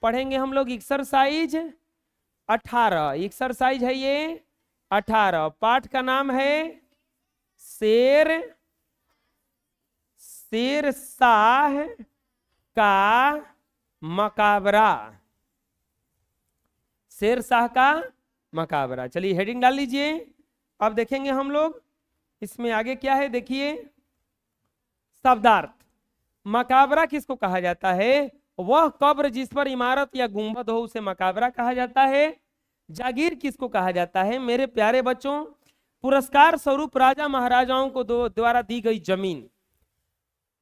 पढ़ेंगे हम लोग एक्सरसाइज 18। एक्सरसाइज है ये 18। पाठ का नाम है शेरशाह का मकाबरा। शेरशाह का मकाबरा। चलिए हेडिंग डाल लीजिए। अब देखेंगे हम लोग इसमें आगे क्या है। देखिए शब्दार्थ। मकाबरा किसको कहा जाता है? वह कब्र जिस पर इमारत या गुंबद हो उसे मकाबरा कहा जाता है। जागीर किसको कहा जाता है? मेरे प्यारे बच्चों, पुरस्कार स्वरूप राजा महाराजाओं को द्वारा दी गई जमीन।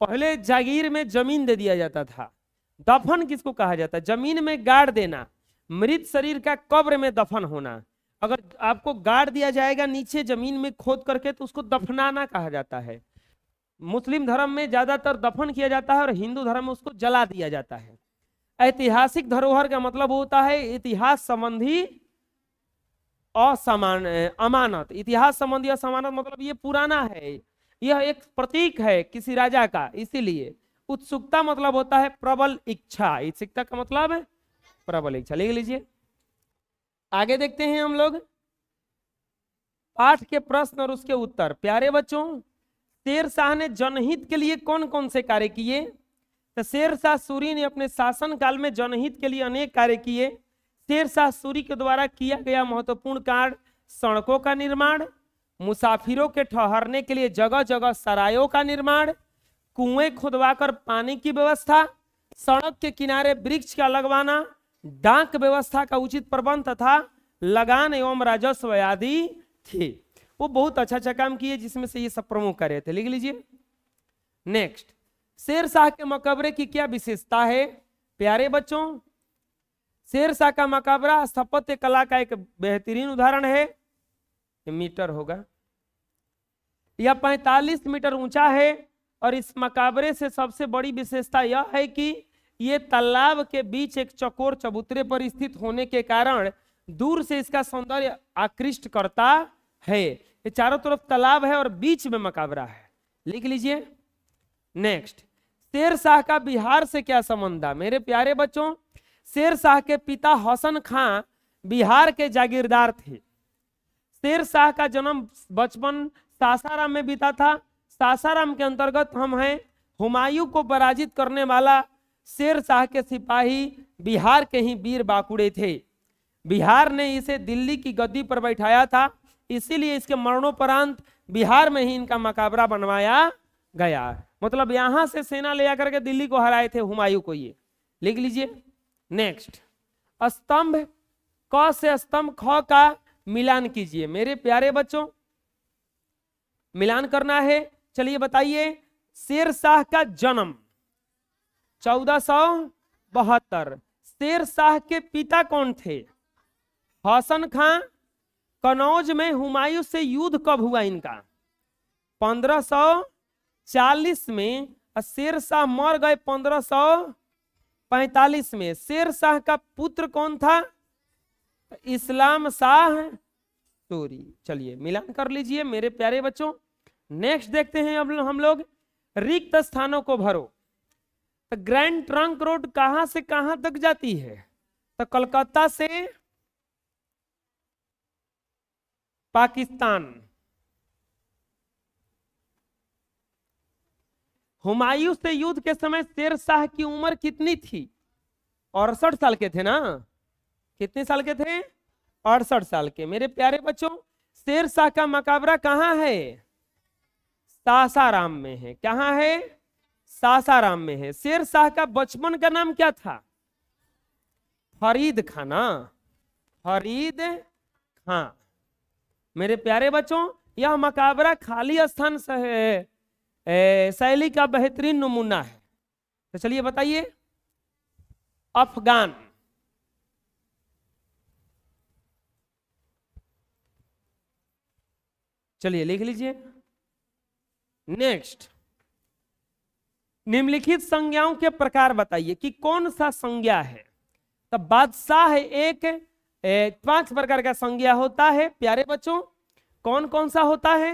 पहले जागीर में जमीन दे दिया जाता था। दफन किसको कहा जाता है? जमीन में गाड़ देना, मृत शरीर का कब्र में दफन होना। अगर आपको गाड़ दिया जाएगा नीचे जमीन में खोद करके तो उसको दफनाना कहा जाता है। मुस्लिम धर्म में ज्यादातर दफन किया जाता है और हिंदू धर्म में उसको जला दिया जाता है। ऐतिहासिक धरोहर का मतलब होता है इतिहास संबंधी अमानत। इतिहास संबंधी अमानत मतलब ये पुराना है, यह एक प्रतीक है किसी राजा का, इसीलिए। उत्सुकता मतलब होता है प्रबल इच्छा। उत्सुकता का मतलब है प्रबल इच्छा। लिख लीजिए। आगे देखते हैं हम लोग पाठ के प्रश्न और उसके उत्तर। प्यारे बच्चों, शेरशाह ने जनहित के लिए कौन कौन से कार्य किए? तो शेरशाह सूरी ने अपने शासन काल में जनहित के लिए अनेक कार्य किए। शेरशाह सूरी के द्वारा किया गया महत्वपूर्ण कार्य सड़कों का निर्माण, मुसाफिरों के ठहरने के लिए जगह जगह सरायों का निर्माण, कुएं खुदवाकर पानी की व्यवस्था, सड़क के किनारे वृक्ष का लगवाना, डाक व्यवस्था का उचित प्रबंध तथा लगान एवं राजस्व आदि थे। वो बहुत अच्छा काम किए, जिसमें से ये सब प्रमुख कार्य थे। लिख लीजिए। नेक्स्ट, शेरशाह के मकबरे की क्या विशेषता है? प्यारे बच्चों, शेरशाह का मकबरा स्थापत्य कला का एक बेहतरीन उदाहरण है। मीटर होगा, यह 45 मीटर ऊंचा है और इस मकबरे से सबसे बड़ी विशेषता यह है कि ये तालाब के बीच एक चौकोर चबूतरे पर स्थित होने के कारण दूर से इसका सौंदर्य आकृष्ट करता है। ये चारों तरफ तालाब है और बीच में मकबरा है। लिख लीजिए। नेक्स्ट, शेरशाह का बिहार से क्या संबंध है? मेरे प्यारे बच्चों, शेरशाह के पिता हसन खां बिहार के जागीरदार थे। शेरशाह का जन्म बचपन सासाराम में बीता था। सासाराम के अंतर्गत हम हैं। हुमायूं को पराजित करने वाला शेरशाह के सिपाही बिहार के ही वीर बाकुड़े थे। बिहार ने इसे दिल्ली की गद्दी पर बैठाया था, इसीलिए इसके मरणोपरांत बिहार में ही इनका मकबरा बनवाया गया। मतलब यहां से सेना ले आकर के दिल्ली को हराए थे हुमायूं को। ये लिख लीजिए। नेक्स्ट, स्तंभ क से स्तंभ ख का मिलान कीजिए। मेरे प्यारे बच्चों, मिलान करना है। चलिए बताइए। शेरशाह का जन्म 1472। शेरशाह के पिता कौन थे? हसन खां। कनौज में हुमायूं से युद्ध कब हुआ इनका? 1540 में। शेरशाह मर गए 1545 में। शेरशाह का पुत्र कौन था? इस्लाम शाह सूरी। चलिए मिलान कर लीजिए मेरे प्यारे बच्चों। नेक्स्ट देखते हैं अब हम लोग रिक्त स्थानों को भरो। तो ग्रैंड ट्रंक रोड कहां से कहां तक जाती है? तो कलकत्ता से पाकिस्तान। हुमायूं से युद्ध के समय शेरशाह की उम्र कितनी थी? 68 साल के थे ना? कितने साल के थे? 68 साल के। मेरे प्यारे बच्चों, शेरशाह का मकबरा कहाँ है? सासाराम में है। कहाँ है? सासाराम में है। शेरशाह का बचपन का नाम क्या था? फरीद खां ना? फरीद खां। मेरे प्यारे बच्चों, यह मकबरा खाली स्थान शैली का बेहतरीन नमूना है। तो चलिए बताइए। अफगान। चलिए लिख लीजिए। नेक्स्ट, निम्नलिखित संज्ञाओं के प्रकार बताइए कि कौन सा संज्ञा है। तो बादशाह एक 5 प्रकार का संज्ञा होता है। प्यारे बच्चों, कौन कौन सा होता है?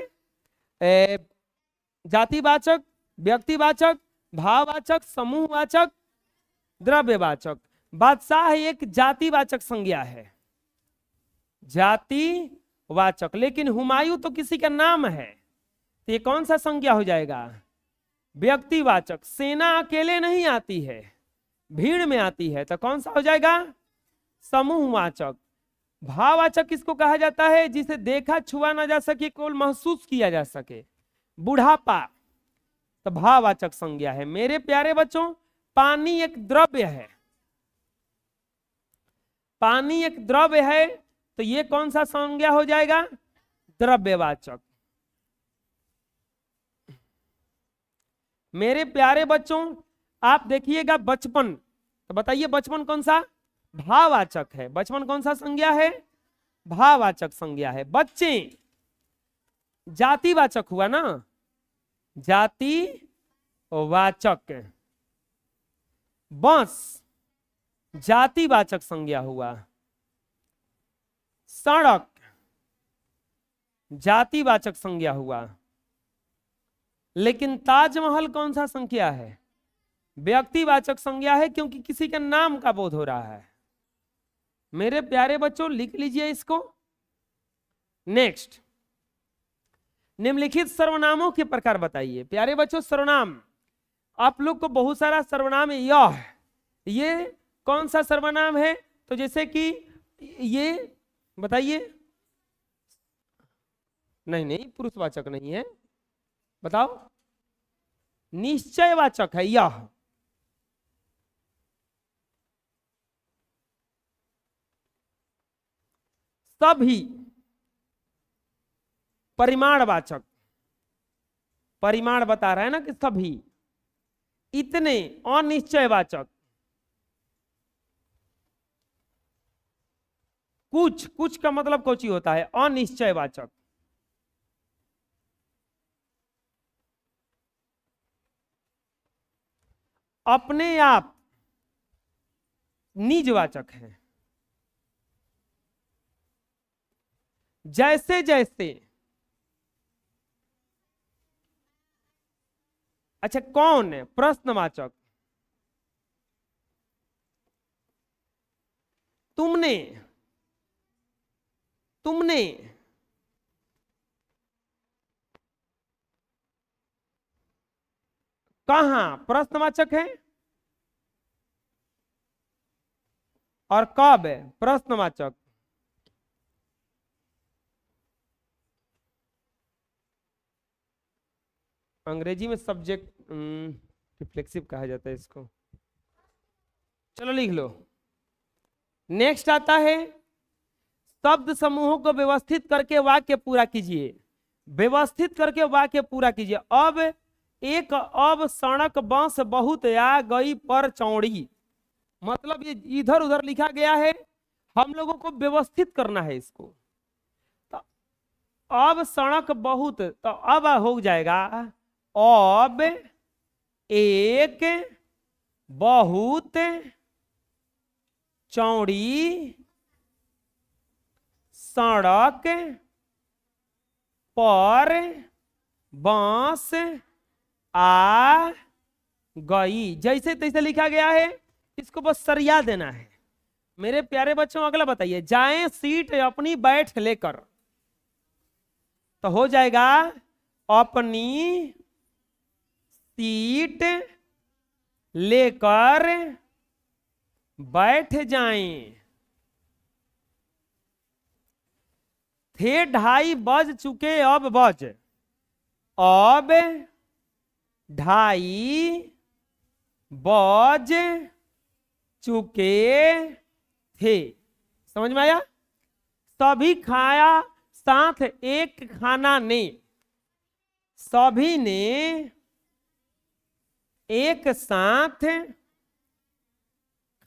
जातिवाचक, व्यक्तिवाचक, भाववाचक, समूहवाचक, द्रव्यवाचक। बादशाह एक जातिवाचक संज्ञा है, जातिवाचक। लेकिन हुमायूं तो किसी का नाम है, तो ये कौन सा संज्ञा हो जाएगा? व्यक्तिवाचक। सेना अकेले नहीं आती है, भीड़ में आती है, तो कौन सा हो जाएगा? समूहवाचक। भाववाचक किसको कहा जाता है? जिसे देखा छुआ ना जा सके, केवल महसूस किया जा सके। बुढ़ापा तो भाववाचक संज्ञा है। मेरे प्यारे बच्चों, पानी एक द्रव्य है, पानी एक द्रव्य है, तो ये कौन सा संज्ञा हो जाएगा? द्रव्यवाचक। मेरे प्यारे बच्चों, आप देखिएगा बचपन, तो बताइए बचपन कौन सा? भाववाचक है। बचपन कौन सा संज्ञा है? भाववाचक संज्ञा है। बच्चे जातिवाचक हुआ ना, जातिवाचक। बस जातिवाचक संज्ञा हुआ। सड़क जातिवाचक संज्ञा हुआ। लेकिन ताजमहल कौन सा संज्ञा है? व्यक्तिवाचक संज्ञा है, क्योंकि किसी के नाम का बोध हो रहा है। मेरे प्यारे बच्चों, लिख लीजिए इसको। नेक्स्ट, निम्नलिखित सर्वनामों के प्रकार बताइए। प्यारे बच्चों, सर्वनाम आप लोग को बहुत सारा सर्वनाम है। ये कौन सा सर्वनाम है? तो जैसे कि ये बताइए। नहीं, पुरुषवाचक नहीं है, बताओ। निश्चयवाचक है यह। सभी परिमाणवाचक, परिमाण बता रहा है ना कि सभी। इतने अनिश्चयवाचक। कुछ का मतलब कोची होता है? अनिश्चयवाचक। अपने आप निजवाचक है। जैसे जैसे, अच्छा कौन है? प्रश्नवाचक। तुमने, तुमने, कहां? प्रश्नवाचक है। और कब? प्रश्नवाचक। अंग्रेजी में सब्जेक्ट रिफ्लेक्सिव कहा जाता है इसको। चलो लिख लो। नेक्स्ट आता है, शब्द समूहों को व्यवस्थित करके वाक्य पूरा कीजिए। व्यवस्थित करके वाक्य पूरा कीजिए। अब एक, अब सड़क बस बहुत आ गई पर चौड़ी, मतलब ये इधर उधर लिखा गया है, हम लोगों को व्यवस्थित करना है इसको। तो अब सड़क बहुत, तो अब हो जाएगा अब एक बहुत चौड़ी सड़क पर बांस आ गई। जैसे तैसे लिखा गया है, इसको बस सरिया देना है। मेरे प्यारे बच्चों, अगला बताइए। जाएं सीट अपनी बैठ लेकर, तो हो जाएगा अपनी सीट लेकर बैठ जाएं। थे 2:30 बज चुके, अब बज, अब 2:30 बज चुके थे। समझ में आया? सभी खाया साथ एक खाना ने, सभी ने एक साथ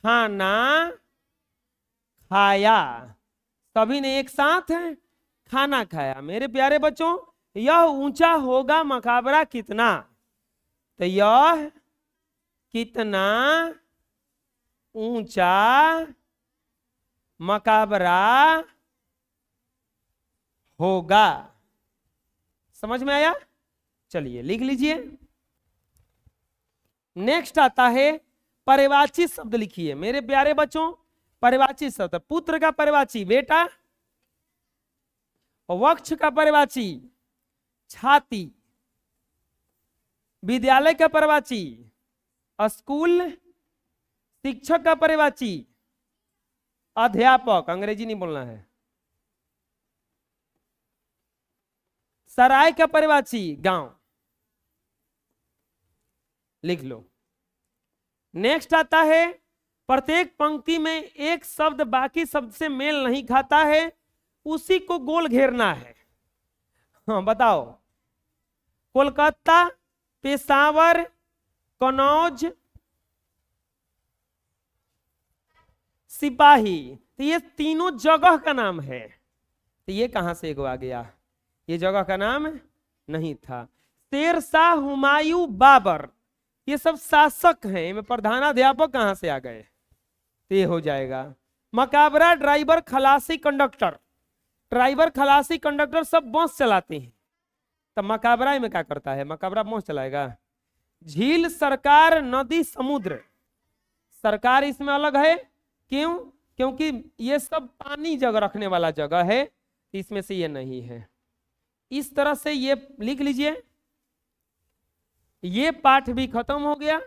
खाना खाया। सभी ने एक साथ खाना खाया। मेरे प्यारे बच्चों, यह ऊंचा होगा मकाबरा कितना, तो यह कितना ऊंचा मकाबरा होगा। समझ में आया? चलिए लिख लीजिए। नेक्स्ट आता है, पर्यवाची शब्द लिखिए मेरे प्यारे बच्चों। पर्यवाची शब्द, पुत्र का पर्यवाची बेटा, वक्ष का पर्यवाची छाती, विद्यालय का पर्यवाची स्कूल, शिक्षक का पर्यवाची अध्यापक, अंग्रेजी नहीं बोलना है, सराय का पर्यवाची गांव, लिख लो। नेक्स्ट आता है प्रत्येक पंक्ति में एक शब्द बाकी शब्द से मेल नहीं खाता है, उसी को गोल घेरना है। हाँ बताओ, कोलकाता, पेशावर, कनौज, सिपाही, तो ये तीनों जगह का नाम है। तो ये कहां से एक आ गया, ये जगह का नाम नहीं था। शेर शाह, हुमायूं, बाबर, ये सब शासक हैं, इनमें प्रधानाध्यापक कहां से आ गए, तो ये हो जाएगा। मकाबरा, ड्राइवर, खलासी, कंडक्टर, ड्राइवर, खलासी, कंडक्टर सब बस चलाते हैं, तब मकाबरा में क्या करता है, मकाबरा बस चलाएगा। झील, सरकार, नदी, समुद्र, सरकार इसमें अलग है, क्यों, क्योंकि ये सब पानी जगह रखने वाला जगह है, इसमें से ये नहीं है। इस तरह से ये लिख लीजिए। ये पाठ भी खत्म हो गया।